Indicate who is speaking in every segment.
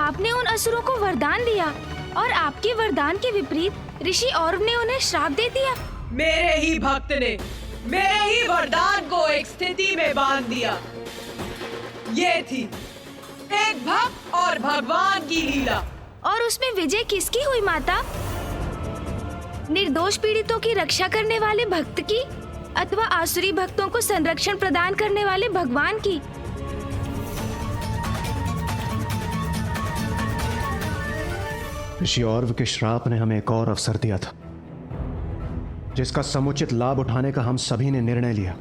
Speaker 1: आपने उन असुरों को वरदान दिया और आपके वरदान के विपरीत ऋषि औरव ने उन्हें श्राप दे दिया।
Speaker 2: मेरे ही भक्त ने मेरे ही वरदान को एक स्थिति में बांध दिया। ये थी एक भक्त और भगवान की लीला।
Speaker 1: और उसमें विजय किसकी हुई माता? निर्दोष पीड़ितों की रक्षा करने वाले भक्त की अथवा आसुरी भक्तों को संरक्षण प्रदान करने वाले भगवान की?
Speaker 3: ऋषि औरव के श्राप ने हमें एक और अवसर दिया था, जिसका समुचित लाभ उठाने का हम सभी ने निर्णय लिया।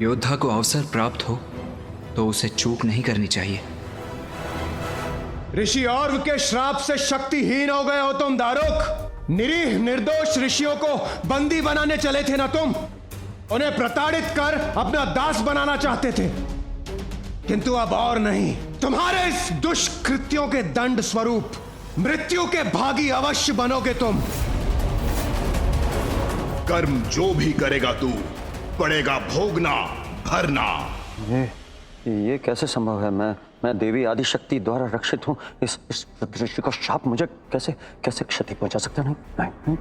Speaker 4: योद्धा को अवसर प्राप्त हो तो उसे चूक नहीं करनी चाहिए।
Speaker 3: ऋषि औरव के श्राप से शक्तिहीन हो गए हो तुम दारुक। निरीह निर्दोष ऋषियों को बंदी बनाने चले थे ना तुम। उन्हें प्रताड़ित कर अपना दास बनाना चाहते थे, किंतु अब और नहीं। तुम्हारे इस दुष्कृत्यों के दंड स्वरूप मृत्यु के भागी अवश्य बनोगे तुम।
Speaker 5: कर्म जो भी करेगा तू, पड़ेगा भोगना भरना।
Speaker 6: ये कैसे संभव है? मैं देवी आदिशक्ति द्वारा रक्षित हूँ। इस ऋषि का शाप मुझे कैसे क्षति पहुंचा सकता? नहीं।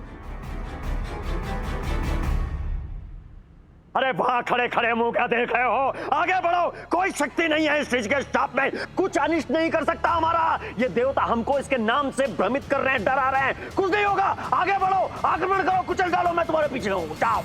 Speaker 7: अरे वहां खड़े खड़े मुंह क्या देख रहे हो? आगे बढ़ो। कोई शक्ति नहीं है इस ऋषि के शाप में। कुछ अनिष्ट नहीं कर सकता हमारा। ये देवता हमको इसके नाम से भ्रमित कर रहे हैं, डरा रहे हैं। कुछ नहीं होगा। आगे बढ़ो, आक्रमण करो, कुचल डालो। मैं तुम्हारे पीछे हूँ। जाओ।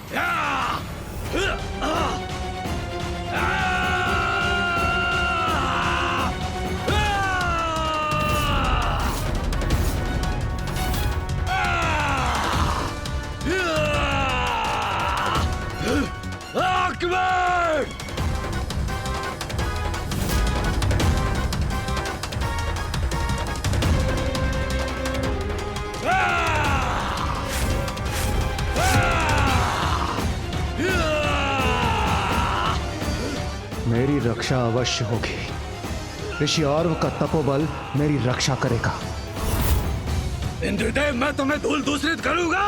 Speaker 3: मेरी रक्षा अवश्य होगी। ऋषि औरव का तपोबल मेरी रक्षा करेगा।
Speaker 7: इंद्रदेव, मैं तुम्हें धूल दूषित करूंगा।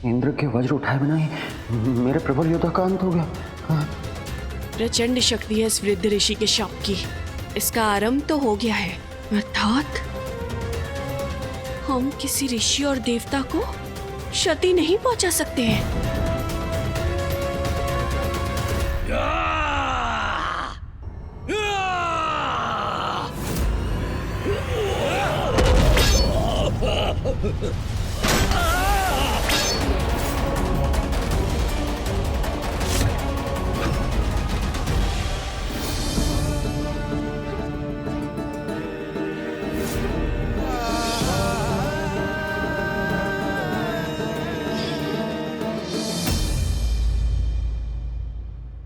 Speaker 6: इंद्र के वज्र उठाए बिना ही मेरे प्रबल योद्धा का अंत हो गया।
Speaker 8: प्रचंड शक्ति है इस वृद्ध ऋषि के शाप की। इसका आरंभ तो हो गया है, अर्थात हम किसी ऋषि और देवता को क्षति नहीं पहुंचा सकते हैं।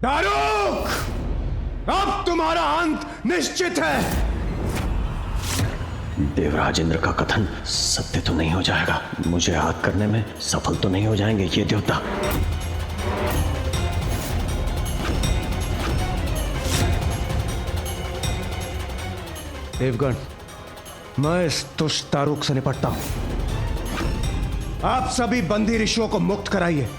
Speaker 3: दारुक, अब तुम्हारा अंत निश्चित है।
Speaker 6: देवराज इंद्र का कथन सत्य तो नहीं हो जाएगा। मुझे आहत करने में सफल तो नहीं हो जाएंगे ये देवता।
Speaker 3: देवगण, मैं इस दुष्ट दारुक से निपटता हूं। आप सभी बंदी ऋषियों को मुक्त कराइए।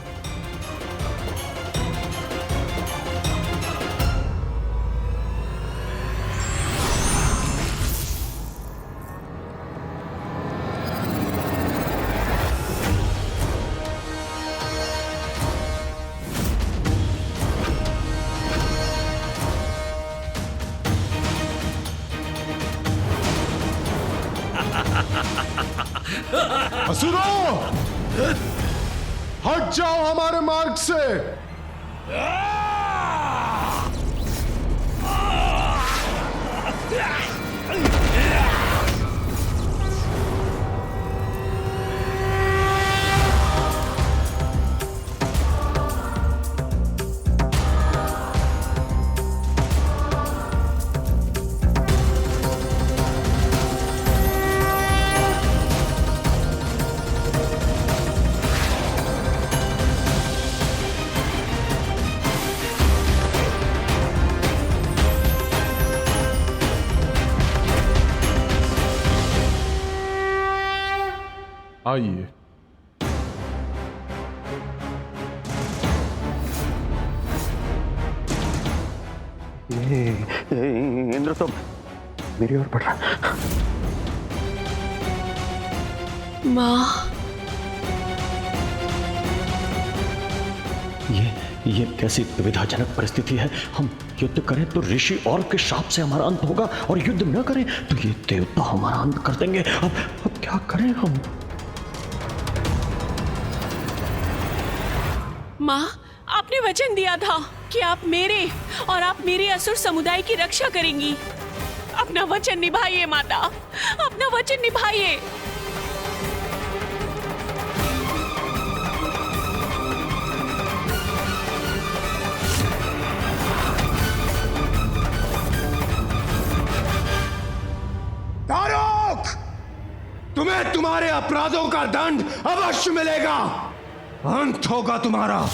Speaker 5: असुरों, हट जाओ हमारे मार्ग से।
Speaker 9: आइए।
Speaker 6: इंद्र तो मेरी ओर बढ़ रहा है।
Speaker 8: माँ,
Speaker 6: ये कैसी दुविधाजनक परिस्थिति है। हम युद्ध करें तो ऋषि और के शाप से हमारा अंत होगा, और युद्ध न करें तो ये देवता हमारा अंत कर देंगे। अब क्या करें हम?
Speaker 8: माँ, आपने वचन दिया था कि आप मेरे और आप मेरे असुर समुदाय की रक्षा करेंगी। अपना वचन निभाइए माता, अपना वचन निभाइए।
Speaker 3: दारुक! तुम्हें तुम्हारे अपराधों का दंड अवश्य मिलेगा। अंत होगा तुम्हारा।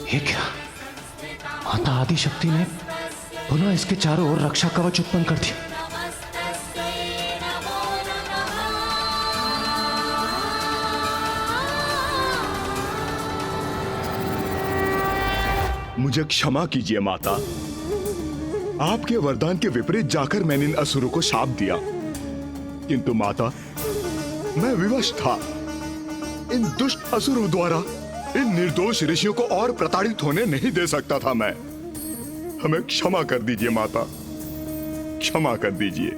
Speaker 3: ये क्या? माता आदिशक्ति ने पुनः इसके चारों ओर रक्षा कवच उत्पन्न कर दिया।
Speaker 5: मुझे क्षमा कीजिए माता, आपके वरदान के विपरीत जाकर मैंने इन असुरों को शाप दिया। किंतु माता, मैं विवश था। इन दुष्ट असुरों द्वारा इन निर्दोष ऋषियों को और प्रताड़ित होने नहीं दे सकता था मैं। हमें क्षमा कर दीजिए माता, क्षमा कर दीजिए।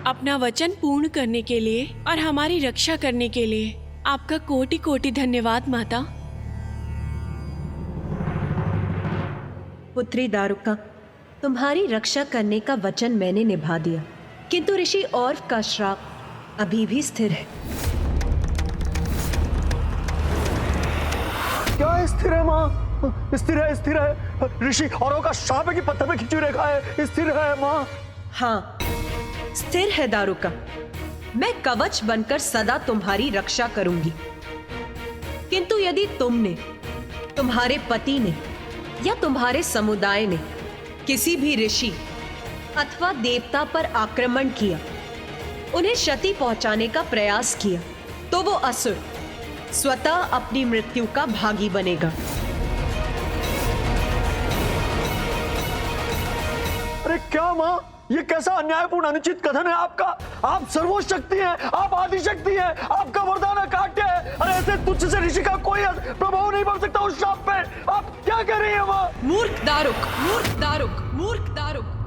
Speaker 8: अपना वचन पूर्ण करने के लिए और हमारी रक्षा करने के लिए आपका कोटि कोटि धन्यवाद माता।
Speaker 10: पुत्री दारुका, तुम्हारी रक्षा करने का वचन मैंने निभा दिया, किंतु ऋषि और्व का श्राप अभी भी स्थिर है।
Speaker 7: क्या स्थिर है माँ? स्थिर है, स्थिर है। ऋषि औरों का शाप है कि पत्थर में खिंची रेखा है? स्थिर है माँ।
Speaker 10: हाँ, स्थिर है दारुका। मैं कवच बनकर सदा तुम्हारी रक्षा करूंगी, किंतु यदि तुमने, तुम्हारे पति ने या तुम्हारे समुदाय ने किसी भी ऋषि अथवा देवता पर आक्रमण किया, उन्हें क्षति पहुंचाने का प्रयास किया, तो वो असुर स्वतः अपनी मृत्यु का भागी बनेगा।
Speaker 7: अरे क्या माँ, ये कैसा अन्यायपूर्ण अनुचित कथन है आपका? आप सर्वशक्ति हैं, आप आदिशक्ति हैं, आपका वरदान अकाट्य है। अरे ऐसे तुच्छ से ऋषि का कोई प्रभाव नहीं पड़ सकता उस शाप पे। आप क्या कह रही हैं माँ?
Speaker 10: मूर्ख दारुक, मूर्ख दारुक, मूर्ख दारुक।